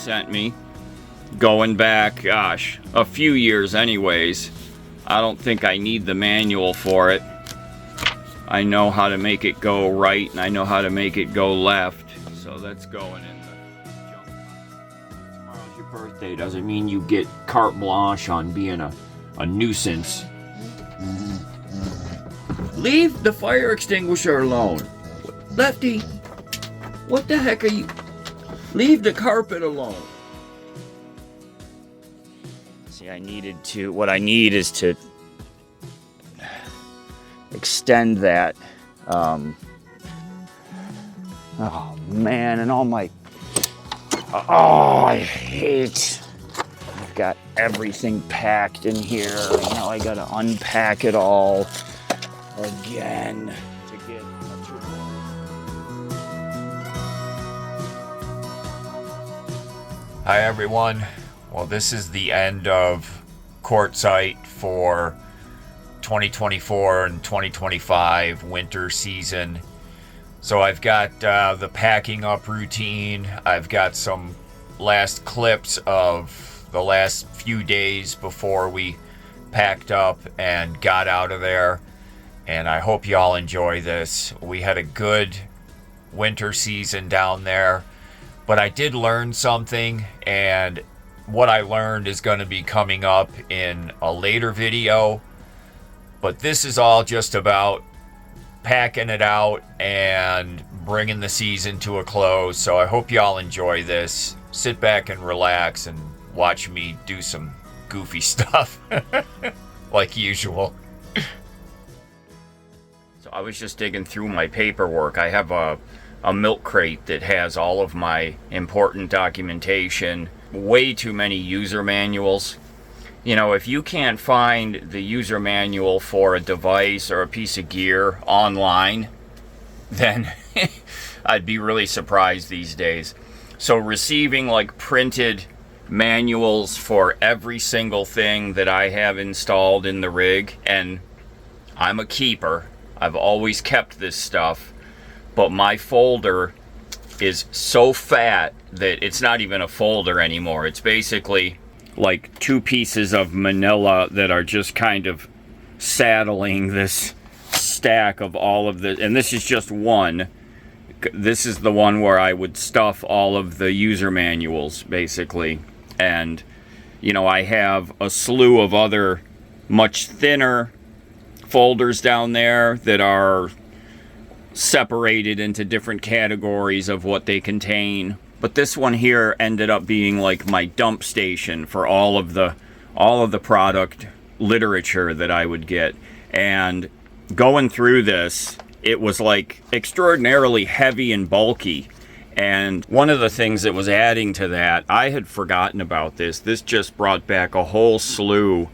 sent me, going back, gosh, a few years anyways. I don't think I need the manual for it. I know how to make it go right, and I know how to make it go left. So that's going in the junk pile. Tomorrow's your birthday doesn't mean you get carte blanche on being a nuisance. Leave the fire extinguisher alone. Lefty, what the heck are you? Leave the carpet alone. See, what I need is to extend that. Oh man, and all my, I hate, I've got everything packed in here, and now I gotta unpack it all again to get a tour. Hi everyone. Well, this is the end of Quartzsite for 2024 and 2025 winter season. So I've got the packing up routine. I've got some last clips of the last few days before we packed up and got out of there. And I hope you all enjoy this. We had a good winter season down there, but I did learn something, and what I learned is going to be coming up in a later video. But this is all just about packing it out and bringing the season to a close. So I hope y'all enjoy this. Sit back and relax and watch me do some goofy stuff like usual. So I was just digging through my paperwork. I have a milk crate that has all of my important documentation. Way too many user manuals. You know, if you can't find the user manual for a device or a piece of gear online, then I'd be really surprised these days. So receiving like printed manuals for every single thing that I have installed in the rig, and I'm a keeper. I've always kept this stuff, but my folder is so fat that it's not even a folder anymore. It's basically like two pieces of manila that are just kind of saddling this stack of all of the, and this is just one. This is the one where I would stuff all of the user manuals, basically. And, you know, I have a slew of other much thinner folders down there that are separated into different categories of what they contain. But this one here ended up being like my dump station for all of the product literature that I would get. And going through this, it was like extraordinarily heavy and bulky. And one of the things that was adding to that, I had forgotten about this. This just brought back a whole slew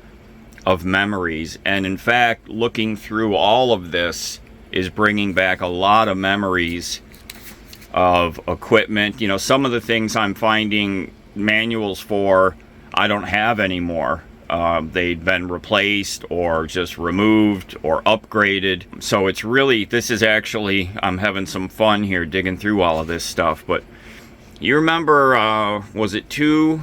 of memories. And in fact, looking through all of this is bringing back a lot of memories of equipment. You know, some of the things I'm finding manuals for, I don't have anymore. They've been replaced or just removed or upgraded. So it's really, this is actually, I'm having some fun here digging through all of this stuff. But you remember, was it two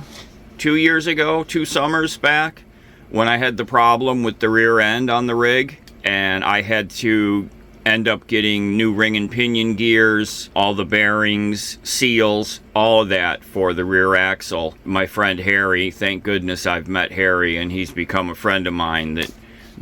years ago, 2 summers back, when I had the problem with the rear end on the rig, and I had to end up getting new ring and pinion gears, all the bearings, seals, all of that for the rear axle. My friend Harry, thank goodness I've met Harry, and he's become a friend of mine that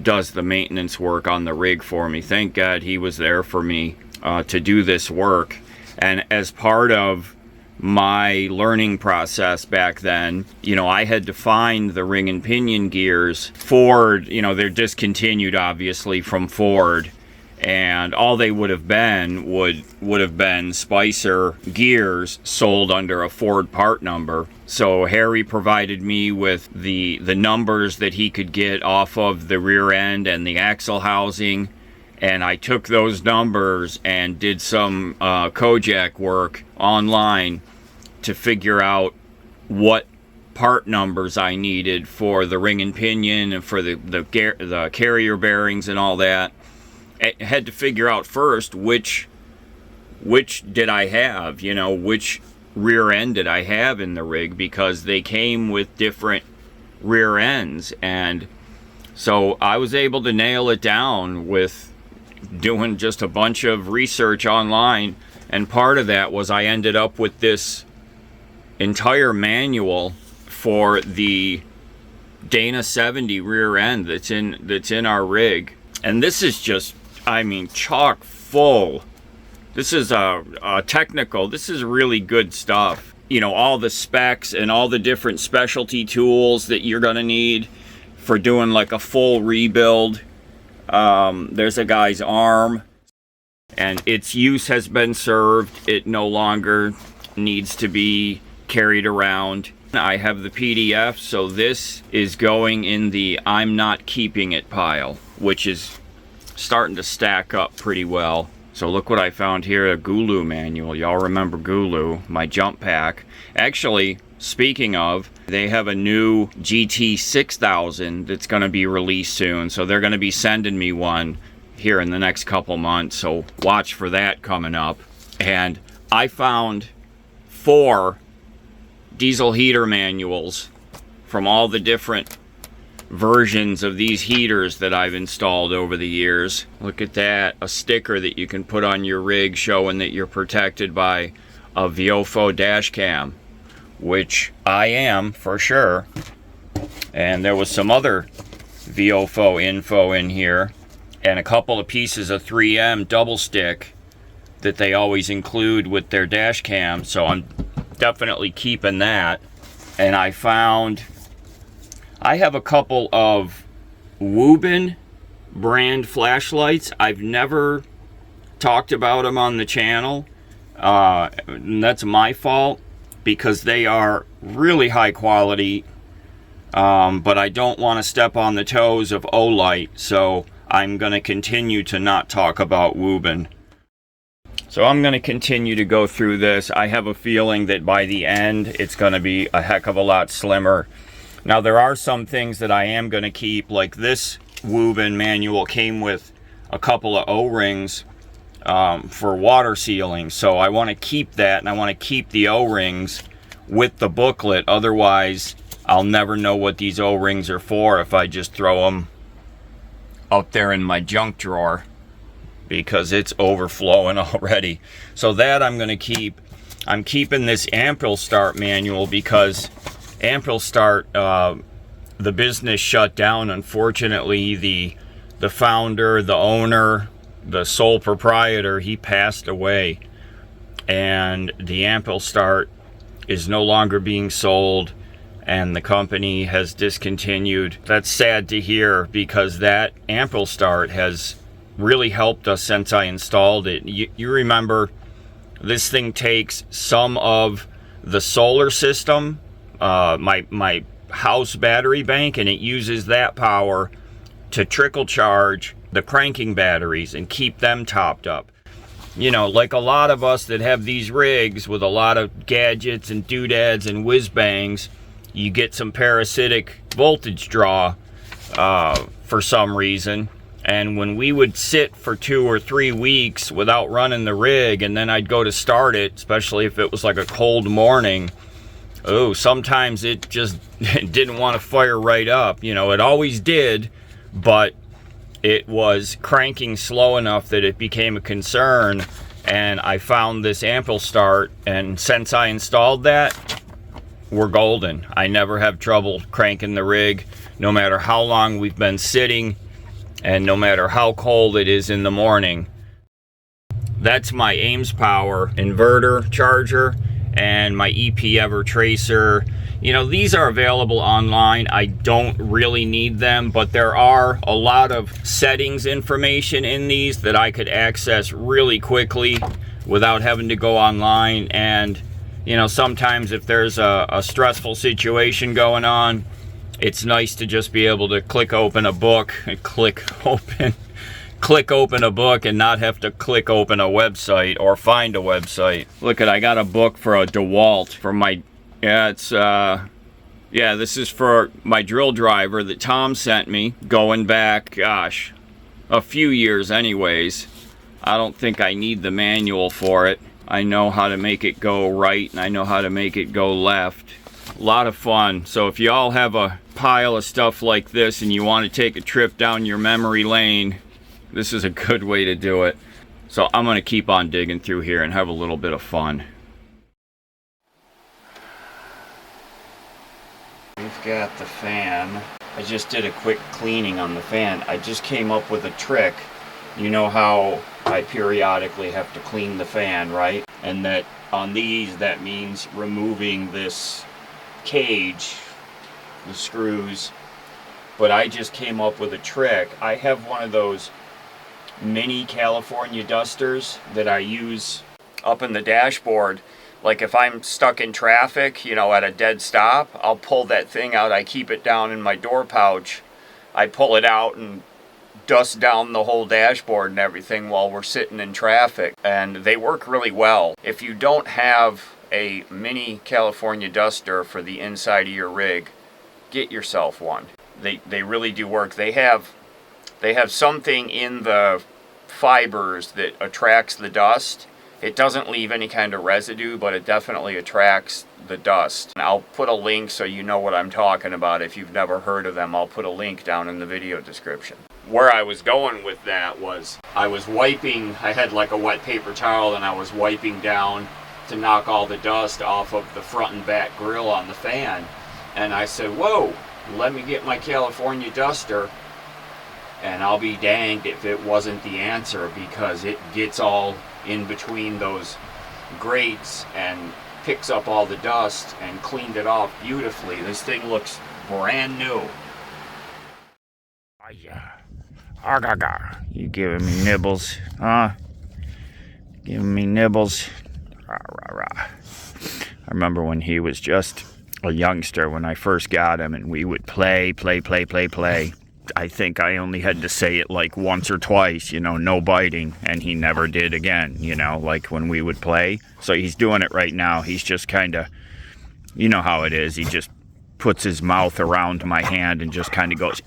does the maintenance work on the rig for me. Thank God he was there for me to do this work. And as part of my learning process back then, you know, I had to find the ring and pinion gears. Ford, you know, they're discontinued obviously from Ford, and all they would have been would have been Spicer gears sold under a Ford part number. So Harry provided me with the numbers that he could get off of the rear end and the axle housing, and I took those numbers and did some Kojak work online to figure out what part numbers I needed for the ring and pinion and for the carrier bearings and all that. I had to figure out first which did I have, you know, which rear end that I have in the rig, because they came with different rear ends. And so I was able to nail it down with doing just a bunch of research online. And part of that was I ended up with this entire manual for the Dana 70 rear end that's in our rig. And this is just, I mean, chock full. This is a technical, this is really good stuff. You know, all the specs and all the different specialty tools that you're gonna need for doing like a full rebuild. There's a guy's arm, and its use has been served. It no longer needs to be carried around. I have the PDF, so this is going in the I'm not keeping it pile, which is starting to stack up pretty well. So look what I found here, a Gulu manual. Y'all remember Gulu, my jump pack. Actually, speaking of, they have a new GT 6000 that's going to be released soon. So they're going to be sending me one here in the next couple months. So watch for that coming up. And I found 4 diesel heater manuals from all the different versions of these heaters that I've installed over the years. Look at that, a sticker that you can put on your rig showing that you're protected by a Viofo dash cam, which I am for sure. And there was some other Viofo info in here, and a couple of pieces of 3M double stick that they always include with their dash cam, so I'm definitely keeping that. And I have a couple of Woobin brand flashlights. I've never talked about them on the channel. And that's my fault, because they are really high quality, but I don't want to step on the toes of Olight, so I'm going to continue to not talk about Woobin. So I'm going to continue to go through this. I have a feeling that by the end it's going to be a heck of a lot slimmer. Now there are some things that I am going to keep, like this Woobin manual came with a couple of O-rings for water sealing. So I want to keep that, and I want to keep the O-rings with the booklet. Otherwise, I'll never know what these O-rings are for if I just throw them up there in my junk drawer, because it's overflowing already. So that I'm going to keep. I'm keeping this Ampril-Start manual because Ampril-Start, the business shut down. Unfortunately, the founder, the owner, the sole proprietor, he passed away. And the Ampril-Start is no longer being sold, and the company has discontinued. That's sad to hear, because that Ampril-Start has really helped us since I installed it. You remember, this thing takes some of the solar system, my house battery bank, and it uses that power to trickle charge the cranking batteries and keep them topped up. You know, like a lot of us that have these rigs with a lot of gadgets and doodads and whiz bangs, you get some parasitic voltage draw for some reason. And when we would sit for 2 or 3 weeks without running the rig, and then I'd go to start it, especially if it was like a cold morning, oh, sometimes it just didn't want to fire right up. You know, it always did, but it was cranking slow enough that it became a concern. And I found this Ampril-Start, and since I installed that, we're golden. I never have trouble cranking the rig, no matter how long we've been sitting, and no matter how cold it is in the morning. That's my Ames Power inverter charger and my EP Ever Tracer. You know, these are available online. I don't really need them, but there are a lot of settings information in these that I could access really quickly without having to go online. And, you know, sometimes if there's a stressful situation going on, it's nice to just be able to click open a book and click open a book and not have to click open a website or find a website. Look, I got a book for a DeWalt for my, this is for my drill driver that Tom sent me going back, gosh, a few years anyways. I don't think I need the manual for it. I know how to make it go right, and I know how to make it go left. A lot of fun. So if you all have a pile of stuff like this and you want to take a trip down your memory lane, this is a good way to do it. So I'm going to keep on digging through here and have a little bit of fun. We've got the fan. I just did a quick cleaning on the fan. I just came up with a trick. You know how I periodically have to clean the fan, right? And that on these, that means removing this cage, the screws. But I just came up with a trick. I have one of those mini California dusters that I use up in the dashboard. Like if I'm stuck in traffic, you know, at a dead stop, I'll pull that thing out. I keep it down in my door pouch. I pull it out and dust down the whole dashboard and everything while we're sitting in traffic. And they work really well. If you don't have a mini California duster for the inside of your rig, get yourself one. They really do work. They have something in the fibers that attracts the dust. It doesn't leave any kind of residue, but it definitely attracts the dust. And I'll put a link so you know what I'm talking about. If you've never heard of them, I'll put a link down in the video description. Where I was going with that was I was wiping, I had like a wet paper towel and I was wiping down to knock all the dust off of the front and back grill on the fan. And I said, whoa, let me get my California duster. And I'll be danged if it wasn't the answer, because it gets all in between those grates and picks up all the dust and cleaned it off beautifully. This thing looks brand new. You giving me nibbles, huh? Giving me nibbles. Rah, rah, rah. I remember when he was just a youngster, when I first got him, and we would play. I think I only had to say it like once or twice, you know, no biting, and he never did again, you know, like when we would play. So he's doing it right now. He's just kind of, you know how it is, he just puts his mouth around my hand and just kind of goes,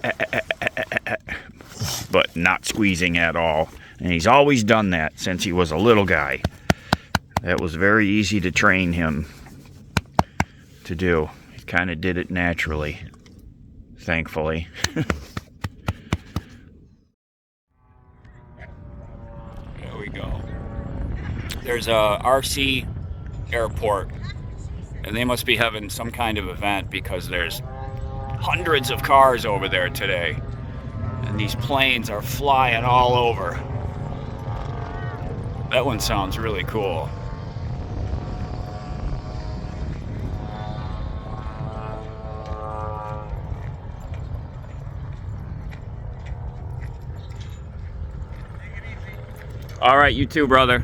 but not squeezing at all. And he's always done that since he was a little guy. That was very easy to train him to do. He kind of did it naturally, thankfully. There we go. There's a RC airport, and they must be having some kind of event because there's hundreds of cars over there today, and these planes are flying all over. That one sounds really cool. All right, you too, brother.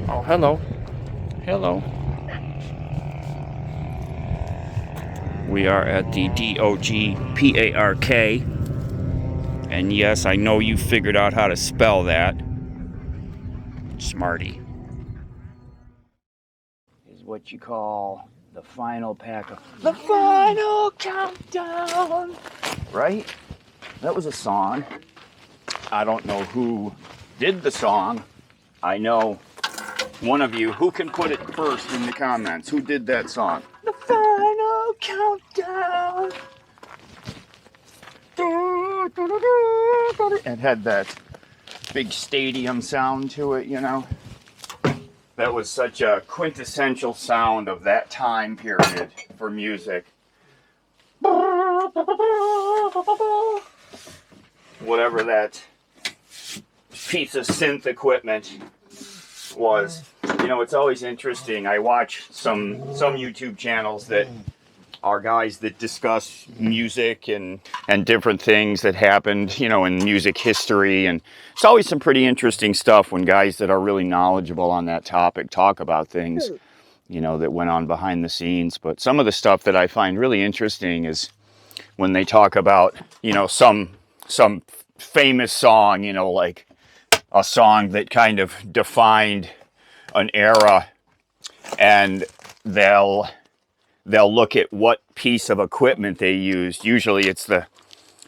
Oh, hello. Hello. We are at the DOG PARK. And yes, I know you figured out how to spell that. Smarty. Is what you call the final pack of the final countdown, right? That was a song. I don't know who did the song. I know one of you. Who can put it first in the comments? Who did that song? The final countdown. It had that big stadium sound to it, you know. That was such a quintessential sound of that time period for music. Whatever that piece of synth equipment was. You know, it's always interesting. I watch some YouTube channels that are guys that discuss music and different things that happened, you know, in music history. And it's always some pretty interesting stuff when guys that are really knowledgeable on that topic talk about things, you know, that went on behind the scenes. But some of the stuff that I find really interesting is when they talk about, you know, some famous song, you know, like a song that kind of defined an era, and they'll they'll look at what piece of equipment they used. Usually it's the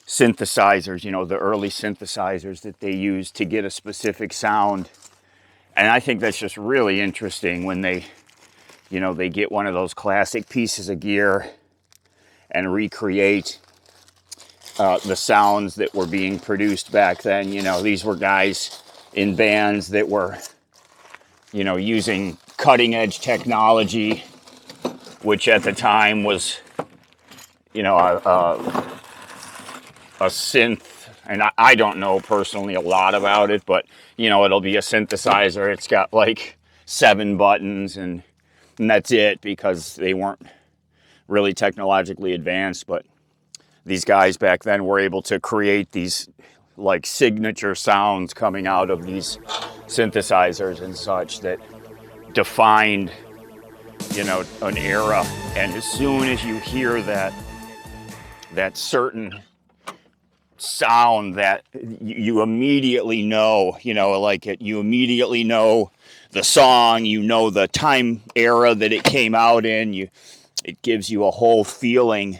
synthesizers, you know, the early synthesizers that they use to get a specific sound. And I think that's just really interesting when they, you know, they get one of those classic pieces of gear and recreate the sounds that were being produced back then. You know, these were guys in bands that were, you know, using cutting edge technology, which at the time was, you know, a synth. And I don't know personally a lot about it, but, you know, it'll be a synthesizer. It's got like 7 buttons and that's it, because they weren't really technologically advanced. But these guys back then were able to create these like signature sounds coming out of these synthesizers and such that defined, you know, an era. And as soon as you hear that certain sound, that you immediately know, you know, like you immediately know the song, you know, the time era that it came out in, it gives you a whole feeling.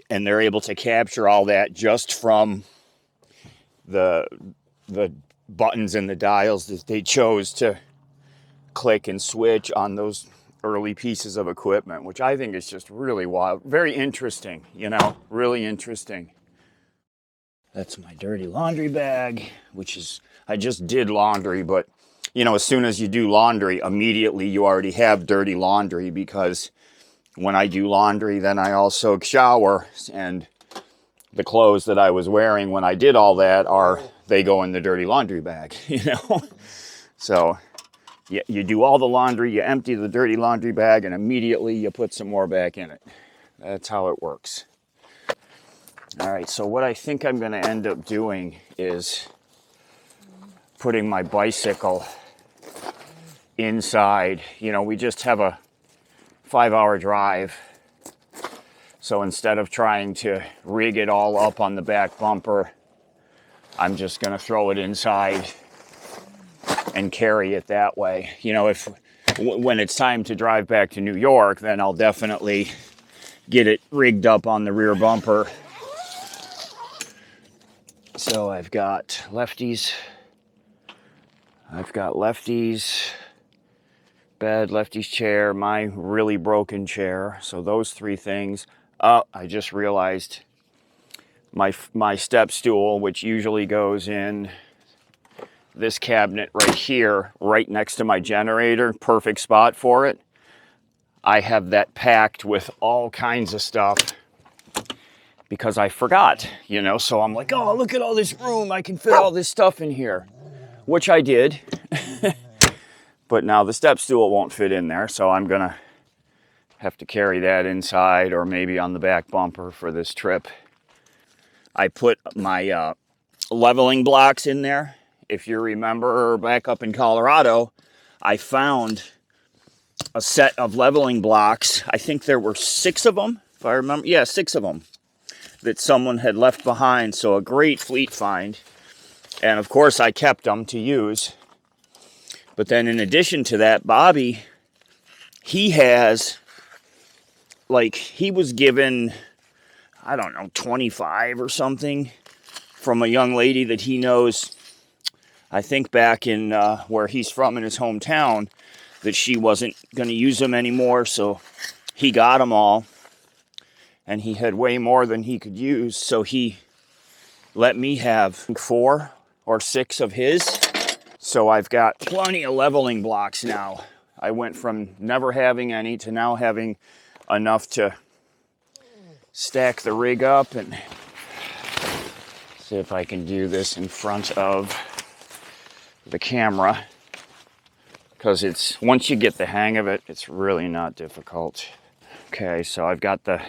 And they're able to capture all that just from the buttons and the dials that they chose to click and switch on those early pieces of equipment, which I think is just really wild. Very interesting, you know, really interesting. That's my dirty laundry bag, which is, I just did laundry, but, you know, as soon as you do laundry, immediately you already have dirty laundry, because when I do laundry, then I also shower, and the clothes that I was wearing when I did all that they go in the dirty laundry bag, you know? So you do all the laundry, you empty the dirty laundry bag, and immediately you put some more back in it. That's how it works. All right, so what I think I'm gonna end up doing is putting my bicycle inside. You know, we just have a 5-hour drive. So instead of trying to rig it all up on the back bumper, I'm just gonna throw it inside and carry it that way. You know, when it's time to drive back to New York, then I'll definitely get it rigged up on the rear bumper. So I've got lefties bed, lefty's chair, my really broken chair. So those 3 things. Oh, I just realized my step stool, which usually goes in this cabinet right here, right next to my generator, perfect spot for it. I have that packed with all kinds of stuff because I forgot, you know, so I'm like, oh, look at all this room, I can fit all this stuff in here, which I did. But now the step stool won't fit in there, so I'm gonna have to carry that inside or maybe on the back bumper for this trip. I put my leveling blocks in there. If you remember back up in Colorado, I found a set of leveling blocks. I think there were 6 of them, if I remember. Yeah, 6 of them that someone had left behind. So a great fleet find. And of course I kept them to use. But then in addition to that, Bobby, he has, like, he was given, I don't know, 25 or something from a young lady that he knows, I think back in where he's from in his hometown, that she wasn't going to use them anymore. So he got them all. And he had way more than he could use. So he let me have 4 or 6 of his. So I've got plenty of leveling blocks now. I went from never having any to now having enough to stack the rig up. And see if I can do this in front of the camera, because it's, once you get the hang of it, it's really not difficult. Okay, so I've got the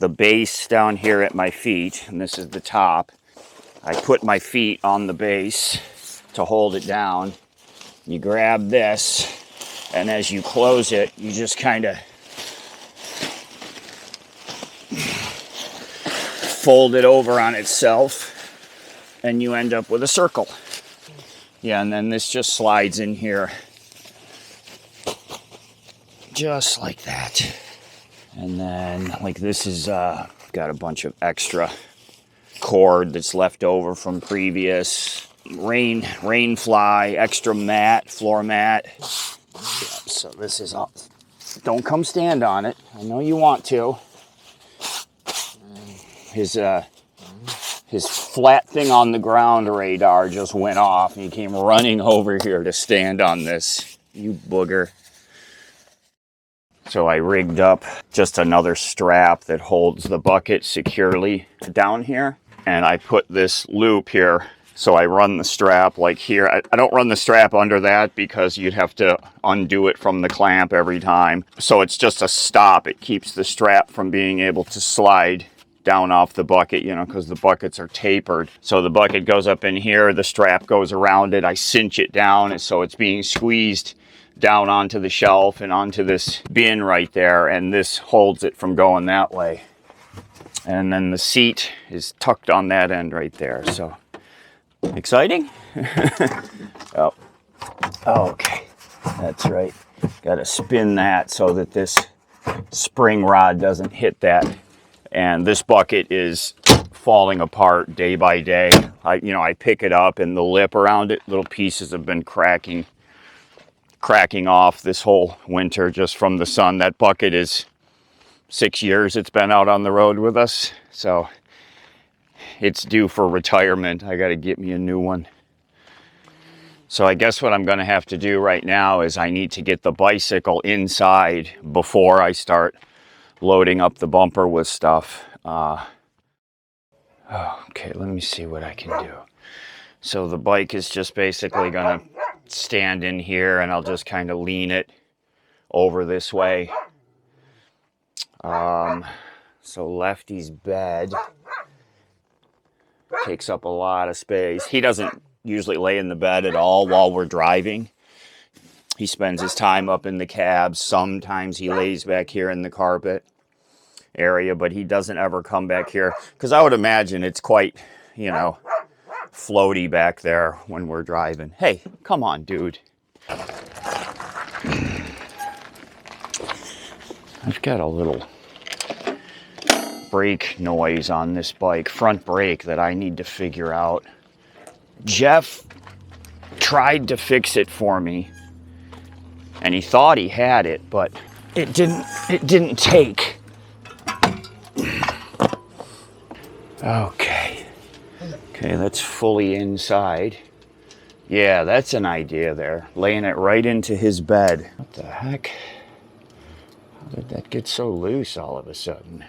base down here at my feet, and this is the top. I put my feet on the base to hold it down. You grab this, and as you close it, you just kind of fold it over on itself, and you end up with a circle. Yeah, and then this just slides in here. just like that. And then like this is got a bunch of extra cord that's left over from previous rain fly, extra mat, floor mat. Yeah, so this is all. Don't come stand on it. I know you want to. His flat thing on the ground radar just went off and he came running over here to stand on this. You booger. So I rigged up just another strap that holds the bucket securely down here. And I put this loop here. So I run the strap like here. I don't run the strap under that because you'd have to undo it from the clamp every time. So it's just a stop. It keeps the strap from being able to slide down off the bucket, you know, because the buckets are tapered. So the bucket goes up in here, the strap goes around it. I cinch it down, and so it's being squeezed down onto the shelf and onto this bin right there, and this holds it from going that way. And then the seat is tucked on that end right there. So exciting. Oh, okay, that's right. Got to spin that so that this spring rod doesn't hit that. And this bucket is falling apart day by day. I pick it up, and the lip around it, little pieces have been cracking off this whole winter just from the sun. That bucket is 6 years it's been out on the road with us, so it's due for retirement. I got to get me a new one. So I guess what I'm going to have to do right now is I need to get the bicycle inside before I start loading up the bumper with stuff. Okay, let me see what I can do. So the bike is just basically going to stand in here, and I'll just kind of lean it over this way. So Lefty's bed takes up a lot of space. He doesn't usually lay in the bed at all while we're driving. He spends his time up in the cab. Sometimes he lays back here in the carpet area, but he doesn't ever come back here because I would imagine it's quite, floaty back there when we're driving. Hey, come on, dude. I've got a little brake noise on this bike, front brake, that I need to figure out. Jeff tried to fix it for me, and he thought he had it, but it didn't take. Okay, that's fully inside. Yeah, that's an idea there. Laying it right into his bed. What the heck? How did that get so loose all of a sudden?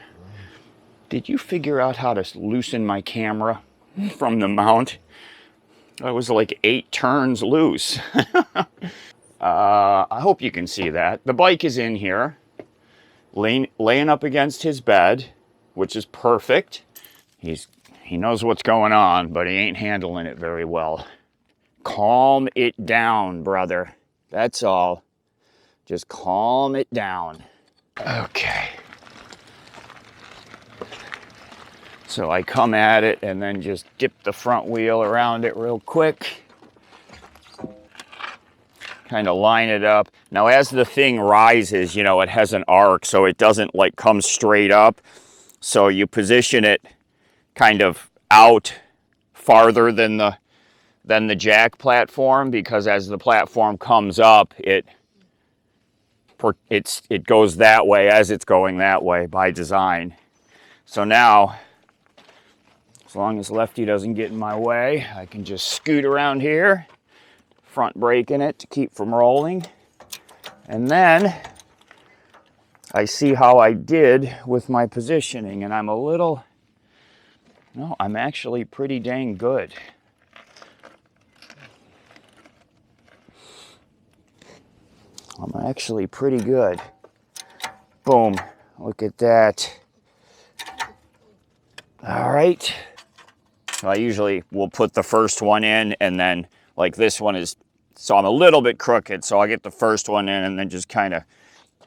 Did you figure out how to loosen my camera from the mount? It was like 8 turns loose. I hope you can see that. The bike is in here, laying up against his bed, which is perfect. He knows what's going on, but he ain't handling it very well. Calm it down, brother. That's all. Just calm it down. Okay. So I come at it and then just dip the front wheel around it real quick. Kind of line it up. Now as the thing rises, it has an arc, so it doesn't come straight up. So you position it kind of out farther than the jack platform, because as the platform comes up, it goes that way as it's going that way by design. So now, as long as Lefty doesn't get in my way, I can just scoot around here, front braking it to keep from rolling. And then I see how I did with my positioning, and I'm actually pretty dang good. I'm actually pretty good. Boom. Look at that. All right. So I usually will put the first one in, and then this one is, so I'm a little bit crooked, so I get the first one in and then just kind of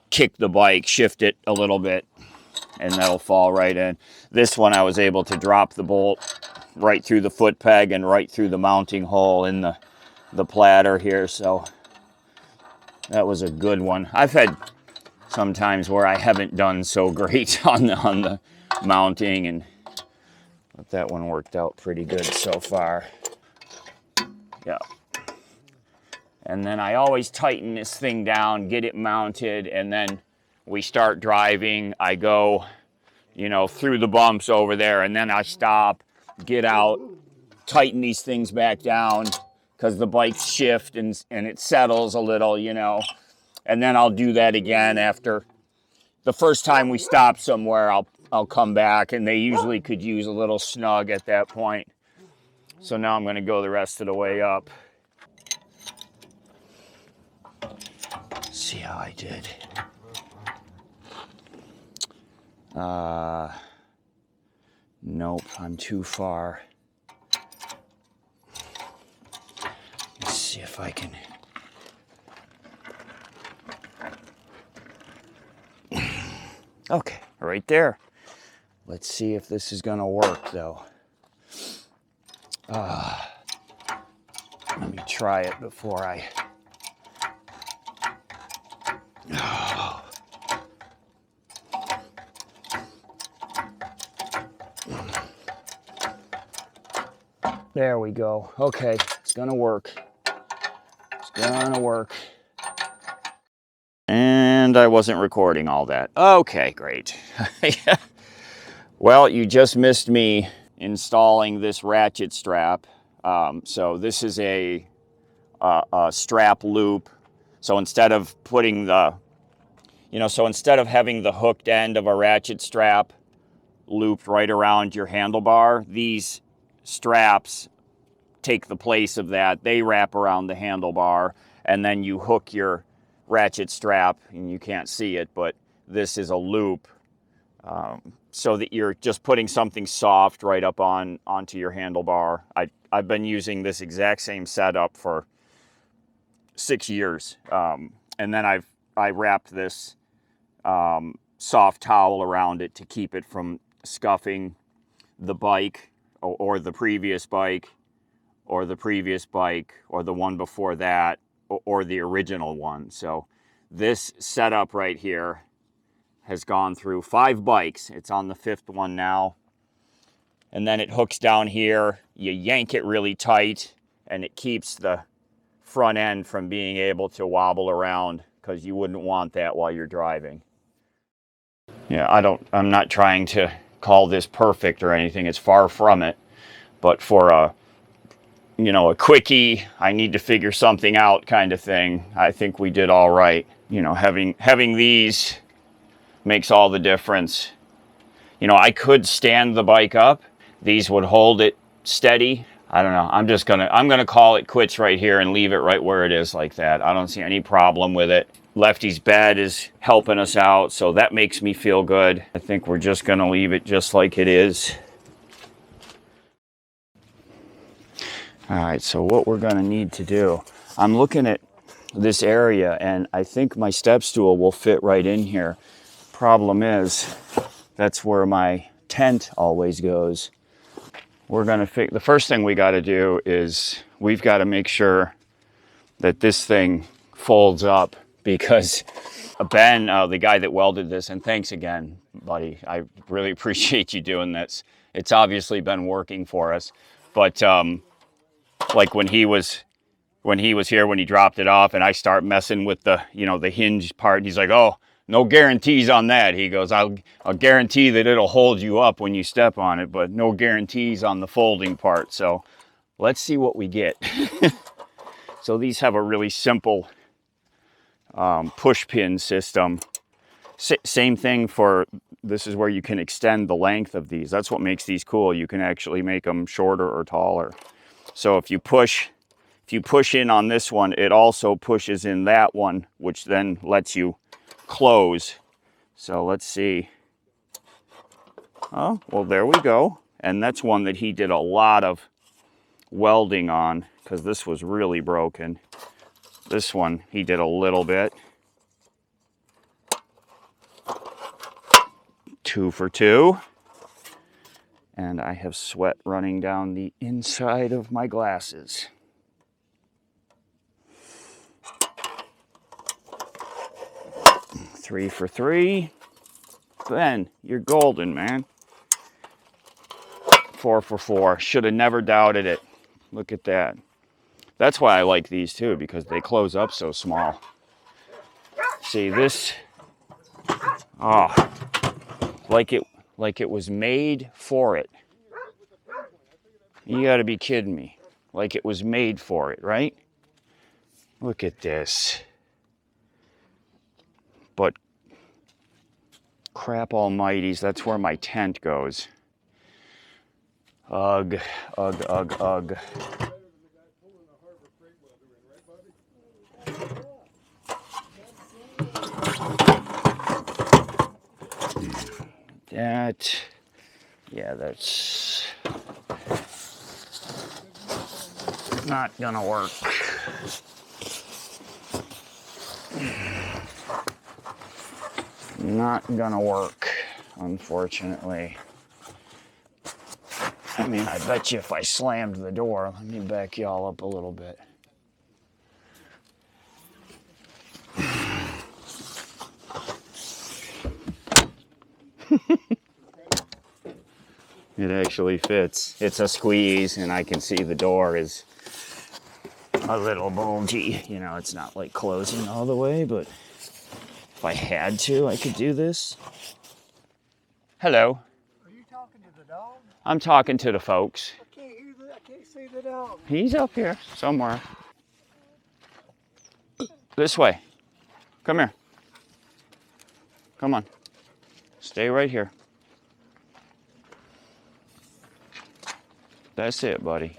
kick the bike, shift it a little bit, and that'll fall right in. This one I was able to drop the bolt right through the foot peg and right through the mounting hole in the platter here, so that was a good one. I've had sometimes where I haven't done so great on the mounting, but that one worked out pretty good so far. Yeah. And then I always tighten this thing down, get it mounted, and then we start driving. I go, you know, through the bumps over there, and then I stop, get out, tighten these things back down because the bikes shift and it settles a little, you know. And then I'll do that again after the first time we stop somewhere. I'll come back, and they usually could use a little snug at that point. So now I'm going to go the rest of the way up. See how I did. Nope, I'm too far. Let's see if I can. Okay, right there. Let's see if this is gonna work though. Let me try it before I. There we go. Okay, it's gonna work. It's gonna work. And I wasn't recording all that. Okay, great. Well, you just missed me installing this ratchet strap. So this is a strap loop. So instead of putting the, instead of having the hooked end of a ratchet strap looped right around your handlebar, these straps take the place of that. They wrap around the handlebar, and then you hook your ratchet strap, and you can't see it, but this is a loop, so that you're just putting something soft right up onto your handlebar. I've been using this exact same setup for 6 years, and then I wrapped this soft towel around it to keep it from scuffing the bike or the previous bike or the previous bike or the one before that or the original one. So this setup right here has gone through 5 bikes. It's on the 5th one now. And then it hooks down here. You yank it really tight, and it keeps the front end from being able to wobble around, because you wouldn't want that while you're driving. Yeah, I'm not trying to call this perfect or anything. It's far from it. But for a quickie, I need to figure something out kind of thing, I think we did all right. Having these makes all the difference. I could stand the bike up. These would hold it steady. I don't know. I'm gonna call it quits right here and leave it right where it is like that. I don't see any problem with it. Lefty's bed is helping us out, so that makes me feel good. I think we're just gonna leave it just like it is. All right, so what we're gonna need to do, I'm looking at this area, and I think my step stool will fit right in here. Problem is, that's where my tent always goes. We're gonna the first thing we gotta do is we've gotta make sure that this thing folds up, because Ben, the guy that welded this, and thanks again, buddy, I really appreciate you doing this. It's obviously been working for us, but like when he was here, when he dropped it off, and I start messing with the hinge part, he's like, "Oh, no guarantees on that." He goes, I'll guarantee that it'll hold you up when you step on it, but no guarantees on the folding part." So let's see what we get. So these have a really simple push pin system. Same thing for, this is where you can extend the length of these. That's what makes these cool. You can actually make them shorter or taller. So if you push in on this one, it also pushes in that one, which then lets you close. So let's see. Oh, well, there we go. And that's one that he did a lot of welding on, because this was really broken. This one he did a little bit. 2 for 2. And I have sweat running down the inside of my glasses. 3 for 3. Ben, you're golden, man. 4 for 4. Should have never doubted it. Look at that. That's why I like these too, because they close up so small. See this? Oh, like it was made for it. You gotta be kidding me. Like it was made for it, right? Look at this. But crap almighties, that's where my tent goes. Ugh, ugh, ugh, ugh. That's not gonna work. Not gonna work, unfortunately. I mean, I bet you if I slammed the door, let me back y'all up a little bit. It actually fits. It's a squeeze, and I can see the door is a little bulgy. You know, it's not like closing all the way, but if I had to, I could do this. Hello. Are you talking to the dog? I'm talking to the folks. I can't hear the, I can't see the dog. He's up here somewhere. This way. Come here. Come on. Stay right here. That's it, buddy.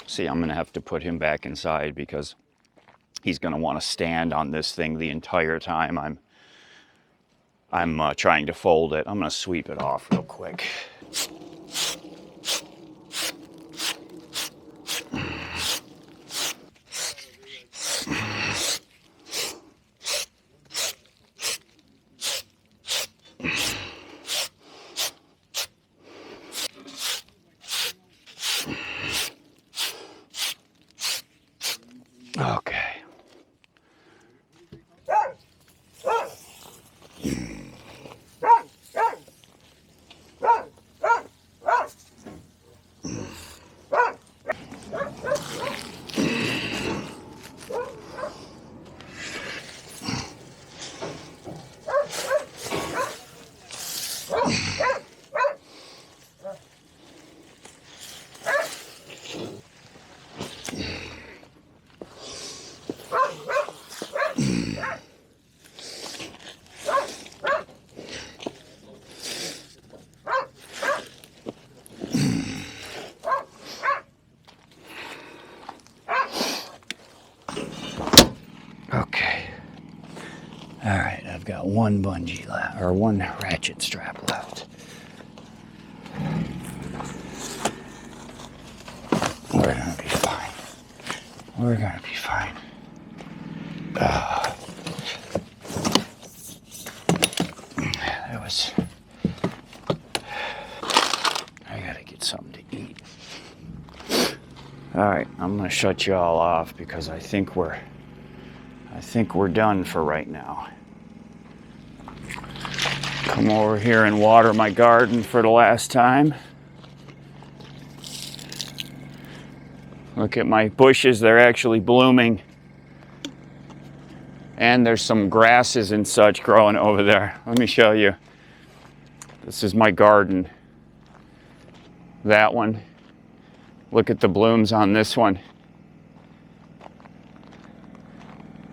See, I'm gonna have to put him back inside because he's gonna want to stand on this thing the entire time I'm trying to fold it. I'm gonna sweep it off real quick. Okay. Okay. All right, I've got one bungee left, or one ratchet strap left. We're gonna be fine. We're gonna be fine. That was. I gotta get something to eat. All right, I'm gonna shut you all off because I think we're done for right now. Come over here and water my garden for the last time. Look at my bushes, they're actually blooming. And there's some grasses and such growing over there. Let me show you. This is my garden. That one. Look at the blooms on this one.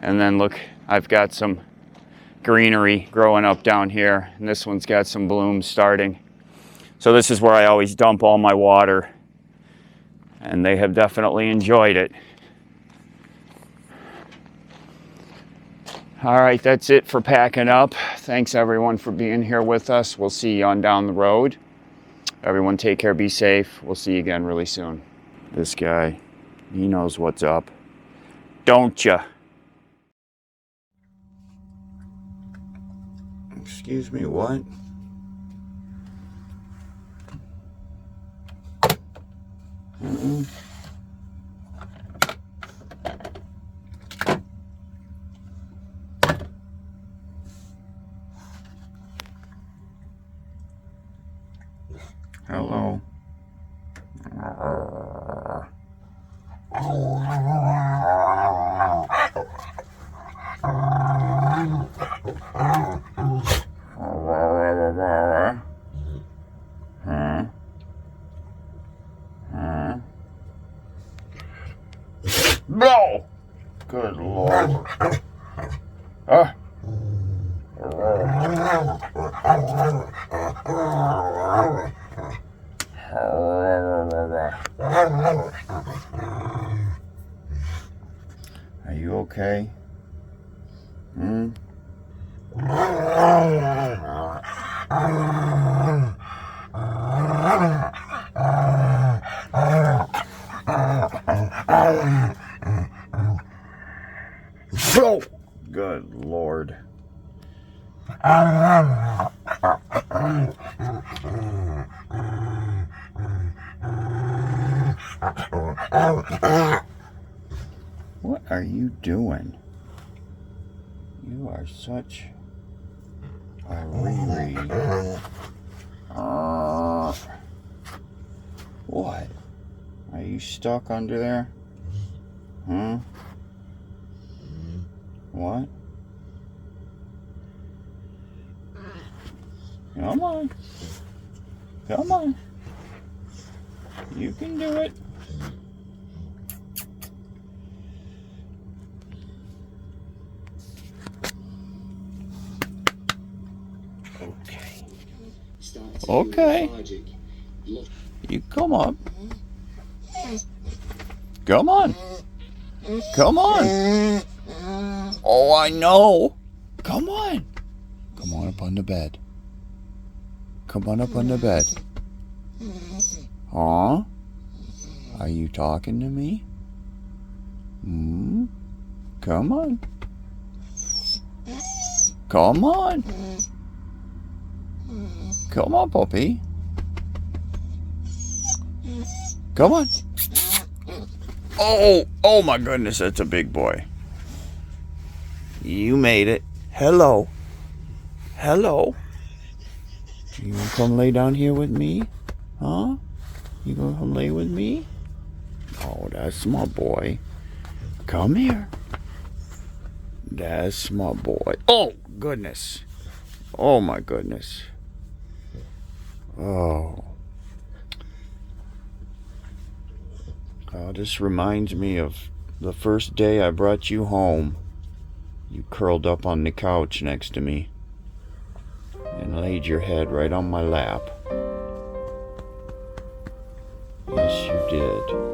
And then look, I've got some greenery growing up down here, and this one's got some blooms starting. So this is where I always dump all my water, and they have definitely enjoyed it. All right, that's it for packing up. Thanks everyone for being here with us. We'll see you on down the road. Everyone take care, be safe. We'll see you again really soon. This guy, he knows what's up. Don't ya? Excuse me, what? Hello. Huh? Huh? No! Good Lord. Ah. Are you okay? Hmm? Oh, good Lord. What are you doing? You are such a Riri. What? Are you stuck under there? Huh? What? Come on. Come on. You can do it. Okay. Okay. You come up. Come on. Come on. Oh, I know. Come on. Come on up on the bed. Come on up on the bed. Huh? Are you talking to me? Hmm? Come on. Come on. Come on, puppy. Come on. Oh my goodness, that's a big boy. You made it. Hello. Hello. You gonna come lay down here with me? Huh? You gonna come lay with me? Oh, that's my boy. Come here. That's my boy. Oh, goodness. Oh, my goodness. Oh. This reminds me of the first day I brought you home. You curled up on the couch next to me and laid your head right on my lap. Yes, you did.